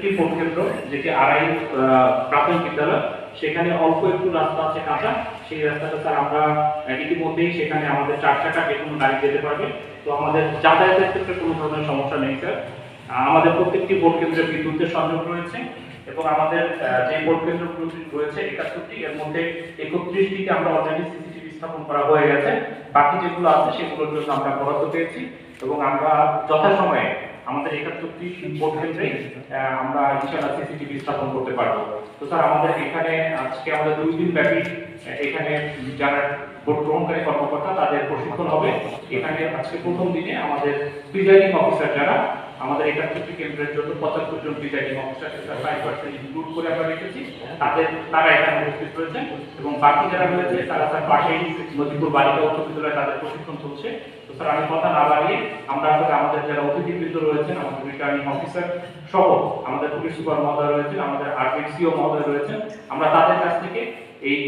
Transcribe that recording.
প্রত্যেকটি ভোট কেন্দ্র যেটি আড়াই প্রাথমিক বিদ্যালয়, সেখানে অল্প একটু রাস্তা আছে কাঁচা, সেই রাস্তাটা স্যার আমরা ইতিমধ্যেই সেখানে আমাদের 4 চাকা যে কোনো গাড়ি যেতে পারবে। তো আমাদের যাতায়াতের ক্ষেত্রে কোনো ধরনের সমস্যা নেই স্যার। আমাদের প্রত্যেকটি ভোট কেন্দ্রে বিদ্যুতের সংযোগ রয়েছে এবং আমাদের যে ভোট কেন্দ্রগুলো রয়েছে 71টি, এর মধ্যে 31টিতে আমরা অলরেডি সিসিটিভি স্থাপন করা হয়ে গেছে। বাকি যেগুলো আছে সেগুলোর জন্য আমরা বরাদ্দ পেয়েছি এবং আমরা যথাসময়ে আমাদের 71টি ভোট কেন্দ্রে আমরা ইনশাআল্লাহ সিসিটিভি স্থাপন করতে পারবো। তো স্যার আমাদের এখানে আজকে আমাদের 2 দিন ব্যাপী এখানে যারা ভোট গ্রহণকারী কর্মকর্তা তাদের প্রশিক্ষণ হবে। এখানে আজকে প্রথম দিনে আমাদের প্রিজাইডিং অফিসার যারা আমাদের 71টি কেন্দ্রের জন্য 75 জন প্রিজাইডিং অফিসার 5% ইনক্লুড করে আমরা রেখেছি, তারা এখানে উপস্থিত রয়েছেন এবং বাকি যারা রয়েছে তারা স্যার পাশেই নদীপুর বালিকা উচ্চ বিদ্যালয়ে তাদের প্রশিক্ষণ চলছে। তো স্যার আমি কথা না বাড়িয়ে আমরা আসলে আমাদের যারা অতিথিবৃন্দ রয়েছেন, আমাদের রিটার্নিং অফিসার সহ আমাদের পুলিশ সুপার মহোদয় রয়েছেন, আমাদের আরপিসিও মহোদয় রয়েছেন, আমরা তাদের কাছ থেকে এই